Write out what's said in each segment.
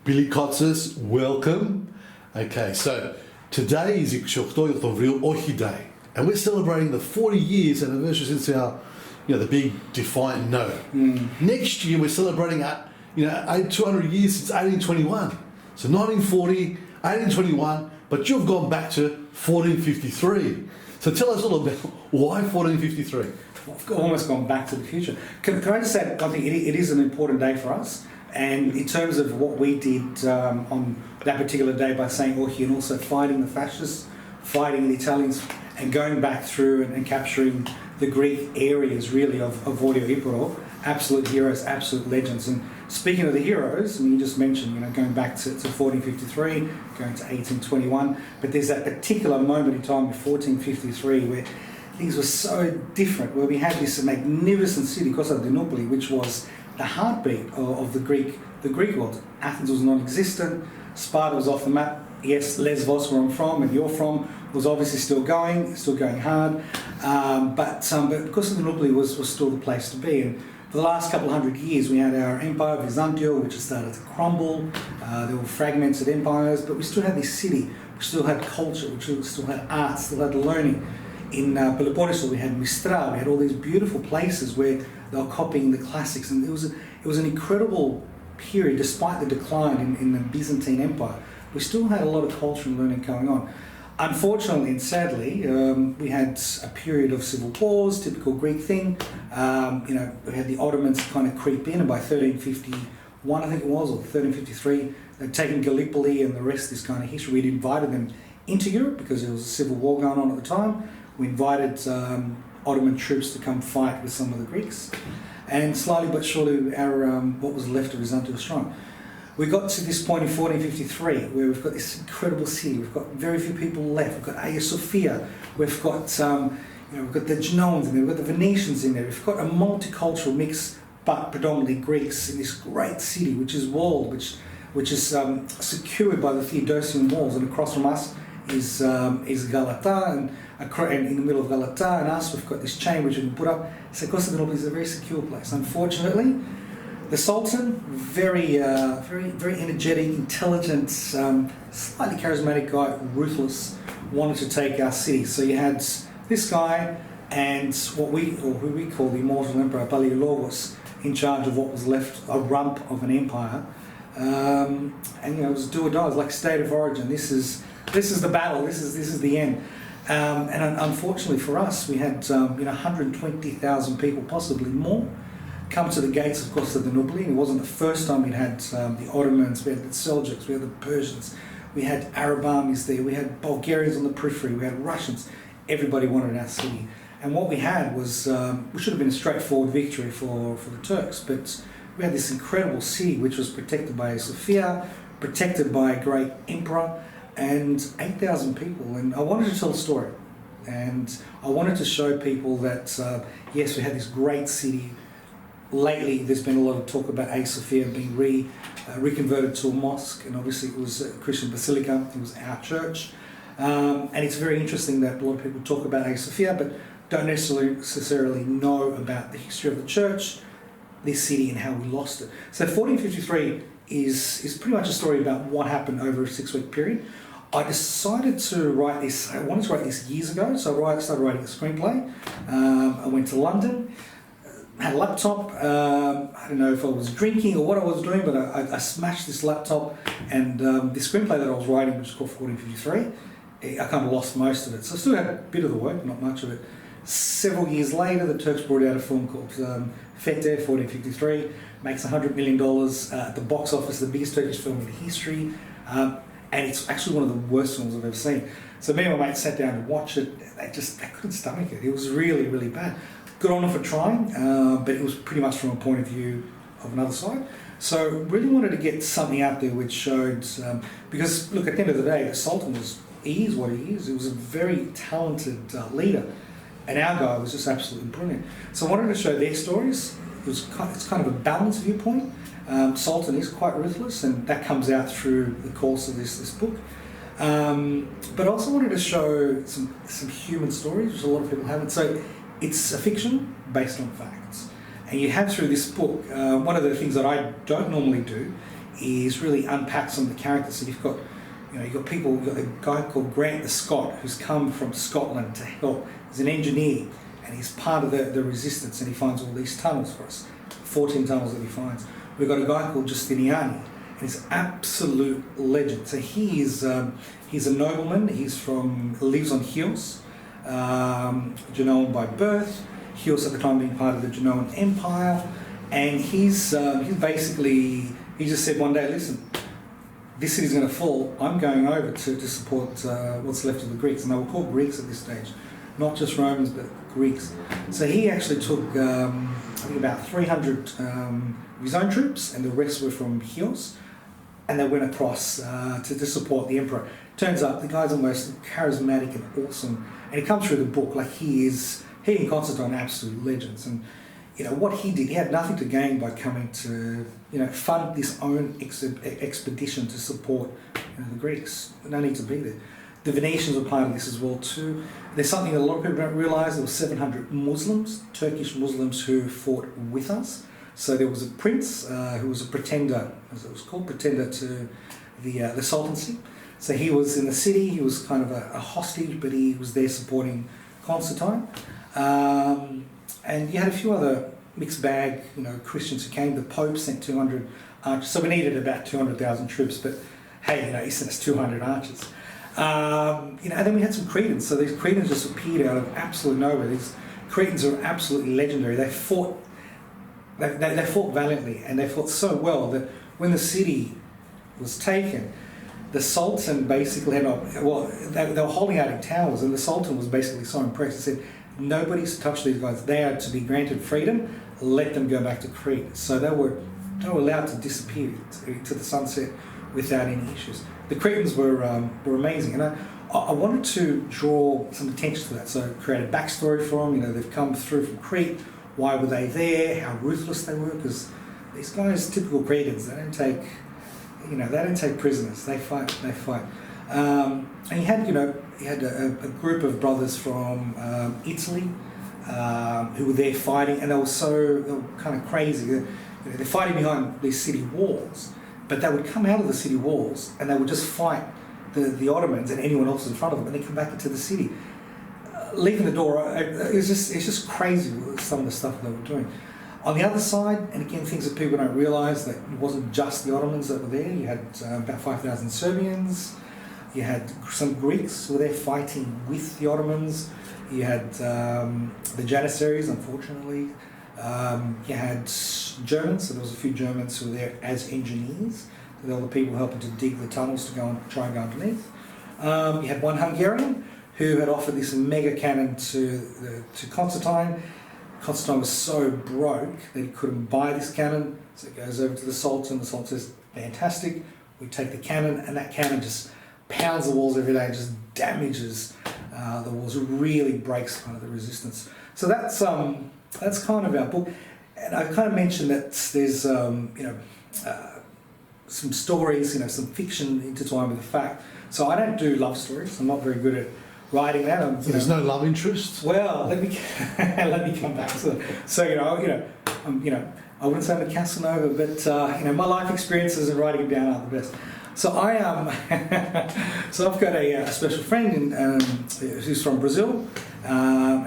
Billy Kotsis, welcome. Okay, so today is Ikshokhtoy Tovril Ohi Day, and we're celebrating the 40 years anniversary since our, the big defiant no. Next year we're celebrating 200 years since 1821. So 1940, 1821, but you've gone back to 1453. So tell us a little bit, why 1453? I've almost gone back to the future. Can I just say, I think it is an important day for us. And in terms of what we did on that particular day by saying Ohi and also fighting the fascists, fighting the Italians, and going back through and capturing the Greek areas really of Vordio Iporo, absolute heroes, absolute legends. And speaking of the heroes, and you just mentioned, going back to 1453, going to 1821, but there's that particular moment in time in 1453 where things were so different, where we had this magnificent city, Constantinople, which was the heartbeat of the Greek world. Athens was non-existent, Sparta was off the map. Yes, Lesbos, where I'm from and you're from, was obviously still going hard, but Constantinople was still the place to be. And for the last couple of hundred years, we had our empire, Byzantium, which has started to crumble. There were fragmented empires, but we still had this city, we still had culture, we still had art, still had learning. In Peloponnese, we had Mistra, we had all these beautiful places where they were copying the classics, and it was an incredible period. Despite the decline in the Byzantine Empire, we still had a lot of culture and learning going on. Unfortunately and sadly, we had a period of civil wars, typical Greek thing. We had the Ottomans kind of creep in, and by 1351, I think it was, or 1353, they'd taken Gallipoli, and the rest is kind of history. We'd invited them into Europe because there was a civil war going on at the time. We invited Ottoman troops to come fight with some of the Greeks, and slowly but surely our what was left of Byzantium was strong. We got to this point in 1453 where we've got this incredible city. We've got very few people left. We've got Hagia Sophia. We've got we've got the Genoans in there. We've got the Venetians in there. We've got a multicultural mix, but predominantly Greeks in this great city, which is walled, which is secured by the Theodosian walls, and across from us is Galata, and in the middle of Galata and us, we've got this chain which we can put up. So Constantinople is a very secure place. Unfortunately, the Sultan, very energetic, intelligent, slightly charismatic guy, ruthless, wanted to take our city. So you had this guy and who we call the immortal emperor, Palaiologos, in charge of what was left, a rump of an empire. And it was do or die. It was like state of origin. This is the battle. This is the end. And unfortunately for us, we had 120,000 people, possibly more, come to the gates of Constantinople. It wasn't the first time we'd had the Ottomans, we had the Seljuks, we had the Persians, we had Arab armies there, we had Bulgarians on the periphery, we had Russians. Everybody wanted our city. And what we had was, we should have been a straightforward victory for the Turks, but we had this incredible city which was protected by Sophia, protected by a great emperor, and 8,000 people. And I wanted to tell a story. And I wanted to show people that, yes, we had this great city. Lately, there's been a lot of talk about Hagia Sophia being reconverted to a mosque, and obviously it was a Christian basilica. It was our church. And it's very interesting that a lot of people talk about Hagia Sophia, but don't necessarily know about the history of the church, this city, and how we lost it. So 1453 is pretty much a story about what happened over a 6-week period. I decided to write this, I wanted to write this years ago, so I started writing a screenplay. I went to London, had a laptop, I don't know if I was drinking or what I was doing, but I smashed this laptop, and the screenplay that I was writing, which is called 1453, I kind of lost most of it. So I still had a bit of the work, not much of it. Several years later, the Turks brought out a film called Fete, 1453, makes $100 million at the box office, the biggest Turkish film in history, and it's actually one of the worst films I've ever seen. So me and my mate sat down to watch it. They couldn't stomach it. It was really, really bad. Good on them for trying, but it was pretty much from a point of view of another side. So really wanted to get something out there which showed, because look, at the end of the day, the Sultan he is what he is. He was a very talented leader, and our guy was just absolutely brilliant. So I wanted to show their stories. It's kind of a balanced viewpoint. Sultan is quite ruthless, and that comes out through the course of this book. But I also wanted to show some human stories, which a lot of people haven't. So it's a fiction based on facts. And you have through this book, one of the things that I don't normally do is really unpack some of the characters. So you've got a guy called Grant the Scot who's come from Scotland to help. He's an engineer and he's part of the resistance, and he finds all these tunnels for us, 14 tunnels that he finds. We've got a guy called Justiniani, and he's absolute legend. So he's a nobleman. Lives on Chios, Genoan by birth. Chios at the time being part of the Genoan Empire, and he just said one day, listen, this city's going to fall. I'm going over to support what's left of the Greeks, and they were called Greeks at this stage, not just Romans but Greeks. So he actually took I think about 300 of his own troops, and the rest were from Chios, and they went across to support the emperor. Turns out the guy's almost charismatic and awesome, and it comes through the book. Like he and Constantine are absolute legends, and what he did, he had nothing to gain by coming to fund this own expedition to support the Greeks. No need to be there. The Venetians were part of this as well too. There's something that a lot of people don't realise. There were 700 Muslims, Turkish Muslims, who fought with us. So there was a prince who was a pretender, as it was called, pretender to the sultancy. So he was in the city. He was kind of a hostage, but he was there supporting Constantine. And you had a few other mixed bag, Christians who came. The Pope sent 200 archers. So we needed about 200,000 troops, but hey, he sent us 200 archers. And then we had some Cretans. So these Cretans just appeared out of absolute nowhere. These Cretans are absolutely legendary. They fought valiantly, and they fought so well that when the city was taken, the Sultan basically they were holding out in towers, and the Sultan was basically so impressed. He said, nobody's touched these guys. They are to be granted freedom. Let them go back to Crete. So they were allowed to disappear to the sunset without any issues. The Cretans were amazing, and I wanted to draw some attention to that. So create a backstory for them. They've come through from Crete. Why were they there? How ruthless they were? Because these guys, typical Cretans, they don't take prisoners. They fight. And you had a group of brothers from Italy who were there fighting, and they were kind of crazy. They're fighting behind these city walls, but they would come out of the city walls and they would just fight the Ottomans and anyone else in front of them, and they come back into the city, leaving the door. It's just crazy some of the stuff they were doing. On the other side, and again, things that people don't realise, that it wasn't just the Ottomans that were there. You had about 5,000 Serbians. You had some Greeks who were there fighting with the Ottomans. You had the Janissaries, unfortunately. You had Germans, so there was a few Germans who were there as engineers. So they were the people helping to dig the tunnels to go and try and go underneath. You had one Hungarian who had offered this mega cannon to Constantine. Constantine was so broke that he couldn't buy this cannon, so it goes over to the Sultan. The Sultan says, fantastic, we take the cannon, and that cannon just pounds the walls every day and just damages the walls. It really breaks kind of the resistance. So that's kind of our book. And I kind of mentioned that there's some stories, some fiction intertwined with the fact. So I don't do love stories. I'm not very good at writing that. There's no love interest. Well, let me come back to that. So I wouldn't say I'm a Casanova, but my life experiences and writing them down are the best. So so I've got a special friend who's from Brazil.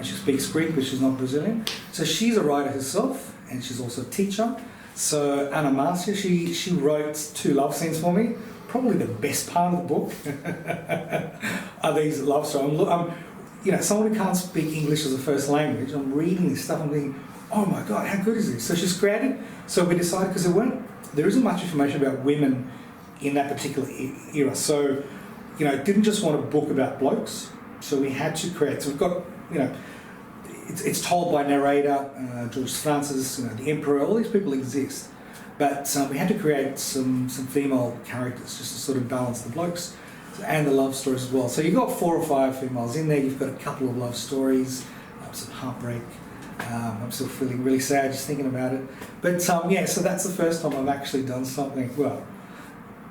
She speaks Greek, but she's not Brazilian. So she's a writer herself, and she's also a teacher. So Ana Marcia, she wrote 2 love scenes for me. Probably the best part of the book are these love stories. Someone who can't speak English as a first language, I'm reading this stuff, I'm thinking, oh my God, how good is this? So she's created, so we decided, because there isn't much information about women in that particular era. So, didn't just want a book about blokes, so we had to create, so we've got, it's told by narrator, George Francis, the Emperor, all these people exist. But we had to create some female characters just to sort of balance the blokes and the love stories as well. So you've got 4 or 5 females in there. You've got a couple of love stories, some heartbreak. I'm still feeling really sad just thinking about it. But so that's the first time I've actually done something. Well,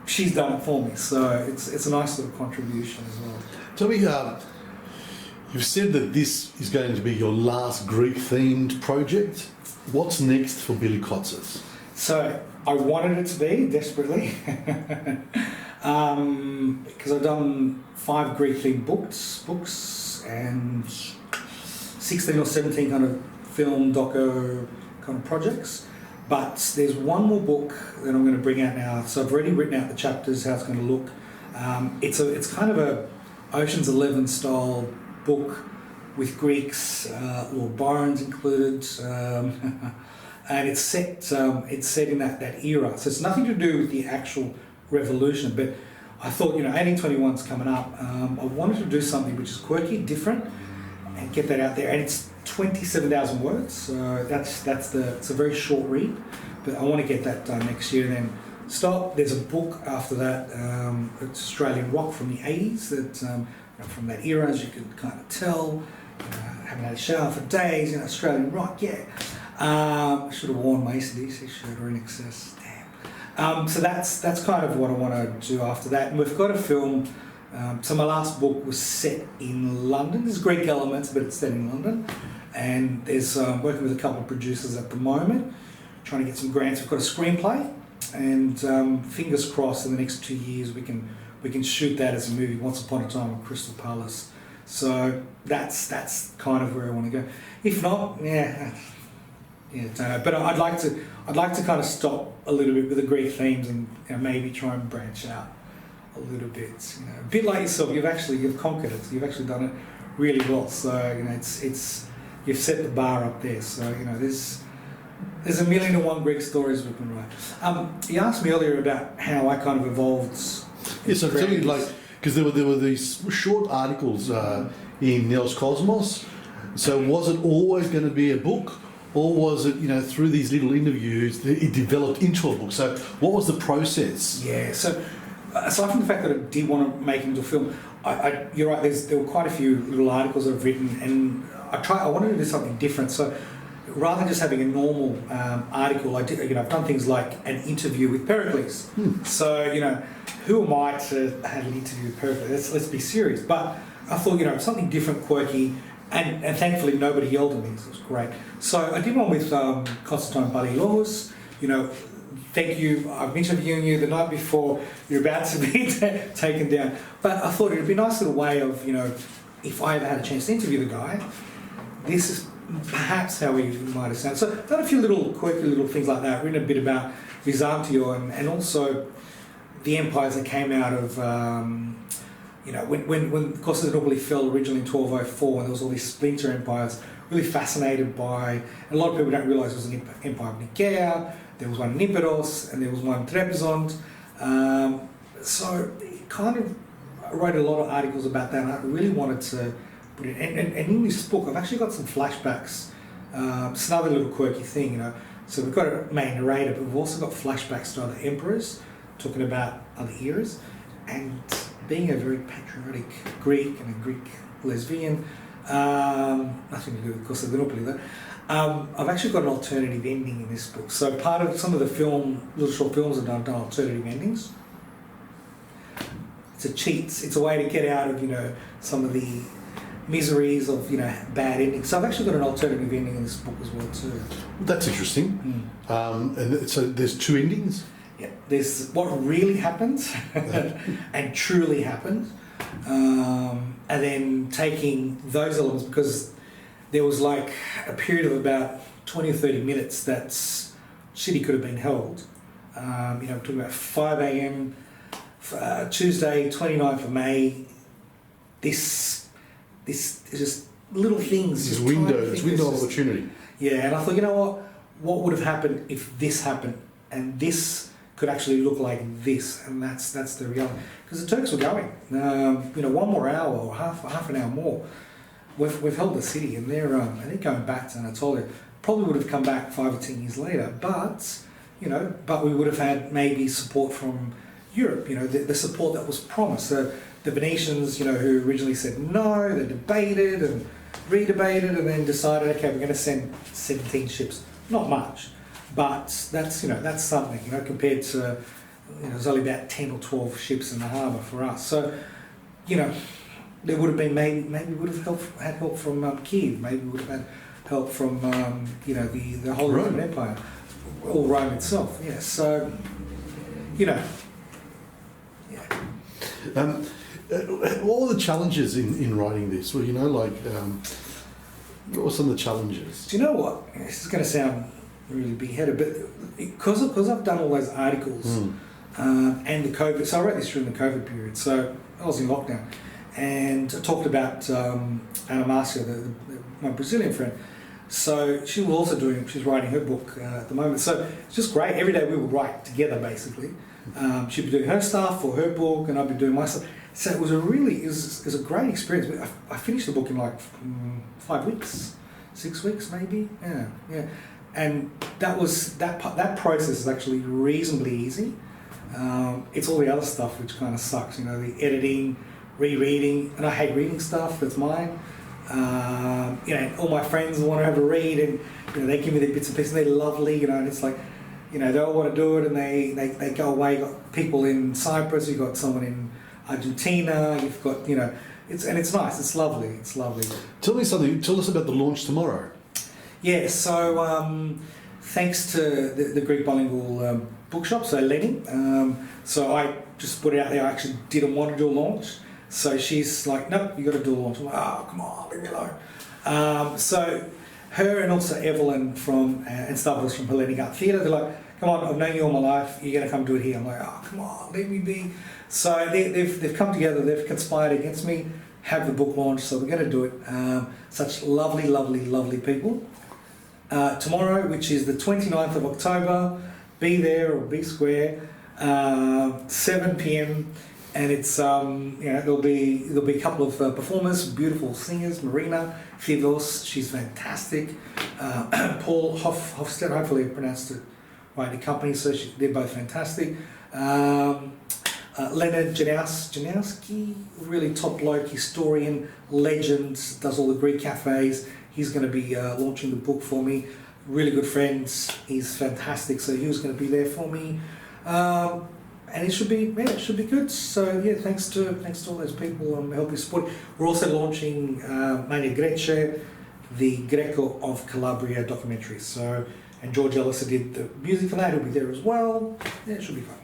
she's done it for me, so it's a nice little contribution as well. Tell me, you've said that this is going to be your last Greek-themed project. What's next for Billy Kotsis? So I wanted it to be desperately because I've done 5 Greek-themed books and 16 or 17 kind of film doco kind of projects. But there's one more book that I'm going to bring out now. So I've already written out the chapters, how it's going to look. It's kind of a Ocean's 11 style book with Greeks, Lord Byron's included, and it's set in that era. So it's nothing to do with the actual revolution. But I thought, 1821's coming up. I wanted to do something which is quirky, different, and get that out there. And it's 27,000 words, so it's a very short read. But I want to get that done next year, and then stop. There's a book after that. It's Australian rock from the 80s. That from that era, as you can kind of tell. Haven't had a shower for days. Australian rock, yeah. I should have worn my AC/DC shirt or in excess. Damn. So that's kind of what I want to do after that. And we've got a film. So my last book was set in London. There's Greek elements, but it's set in London. And there's working with a couple of producers at the moment, trying to get some grants. We've got a screenplay, and fingers crossed in the next 2 years we can shoot that as a movie. Once Upon a Time in Crystal Palace. So that's kind of where I want to go. If not, don't know. But I'd like to kind of stop a little bit with the Greek themes and maybe try and branch out a little bit. A bit like yourself. You've conquered it. You've actually done it really well. So it's you've set the bar up there. So there's 1,000,001 Greek stories we can write. You asked me earlier about how I kind of evolved. Yes, I'm telling you, because there were these short articles in Neos Cosmos. So was it always going to be a book, or was it through these little interviews it developed into a book? So what was the process? Yeah. So aside from the fact that I did want to make it into a film, you're right. There were quite a few little articles that I've written, and I wanted to do something different. So rather than just having a normal article, I did. I've done things like an interview with Pericles. So who am I to have an interview with Pericles? Let's be serious. But I thought something different, quirky, and thankfully nobody yelled at me. So it was great. So I did one with Constantine Balilogos. Thank you. I'm interviewing you the night before you're about to be taken down. But I thought it would be a nice little way of if I ever had a chance to interview the guy, this is perhaps how he might have sounded. So I've done a few little quirky little things like that, written a bit about Byzantium and also the empires that came out of, when Constantinople fell originally in 1204, and there was all these splinter empires, really fascinated by, and a lot of people don't realise there was an empire of Nicaea, there was one in Nipidos, and there was one in Trebizond. So kind of I wrote a lot of articles about that, and I really wanted to put it and in this book I've actually got some flashbacks. It's another little quirky thing, so we've got a main narrator, but we've also got flashbacks to other emperors talking about other eras, and being a very patriotic Greek and a Greek lesbian, nothing to do with Constantinople though. I've actually got an alternative ending in this book. So part of some of the little short films I've done alternative endings. It's a cheat. It's a way to get out of some of the miseries of bad endings. So I've actually got an alternative ending in this book as well too. That's interesting. And so there's 2 endings. Yeah, there's what really happened and truly happened, and then taking those elements, because there was like a period of about 20 or 30 minutes that city could have been held. We're talking about 5 a.m. Tuesday, 29th of May. This is just little things. This window of opportunity. Yeah, and I thought, what would have happened if this happened, and this could actually look like this, and that's the reality. Because the Turks were going, one more hour or half an hour more. We've held the city, and they're going back to Anatolia. Probably would have come back 5 or 10 years later, but we would have had maybe support from Europe. The support that was promised. The Venetians, who originally said no, they debated and redebated, and then decided, okay, we're going to send 17 ships. Not much. But that's something, compared to, there's only about 10 or 12 ships in the harbour for us. So, there would have been maybe we would have had help from Kiev, maybe we would have had help from, the Holy Roman Empire. all Rome itself. Yeah, so yeah. What were the challenges in writing this? Well, what were some of the challenges? Do you know what? This is going to sound really big-headed, but because I've done all those articles and the COVID, so I wrote this during the COVID period. So I was in lockdown, and I talked about Ana Marcia, my Brazilian friend. So she was also she's writing her book at the moment. So it's just great. Every day we would write together, basically. She'd be doing her stuff for her book, and I'd be doing my stuff. So it was a great experience. I finished the book in like 5 weeks, 6 weeks maybe. Yeah. And that process is actually reasonably easy. It's all the other stuff which kind of sucks. The editing, rereading, and I hate reading stuff. That's mine. All my friends want to have a read, and they give me the bits and pieces. They're lovely, and it's like, they all want to do it, and they go away. You've got people in Cyprus, you've got someone in Argentina, you've got it's nice. It's lovely. Tell me something. Tell us about the launch tomorrow. Yeah. So thanks to the Greek bilingual bookshop, so Lenny. So I just put it out there. I actually didn't want to do a launch. So she's like, nope, you got to do a launch. I'm like, oh, come on, leave me alone. So her and also Evelyn and Stavros from Hellenic Art Theatre, they're like, come on, I've known you all my life, you're going to come do it here. I'm like, oh, come on, let me be. So they've come together, they've conspired against me, have the book launch, so we're going to do it. Such lovely, lovely, lovely people. Tomorrow, which is the 29th of October, be there or be square, 7 p.m, and it's there'll be a couple of performers, beautiful singers. Marina Fidos, she's fantastic. Paul Hofstetter, hopefully I pronounced it right, the company, so they're both fantastic. Leonard Janowski, really top bloke, historian, legend, does all the Greek cafes. He's going to be launching the book for me. Really good friends. He's fantastic, so he was going to be there for me. And it should be good. So yeah, thanks to all those people helping support. We're also launching Mania Grece, the Greco of Calabria documentary. So, and George Ellis did the music for that. He'll be there as well. Yeah, it should be fun.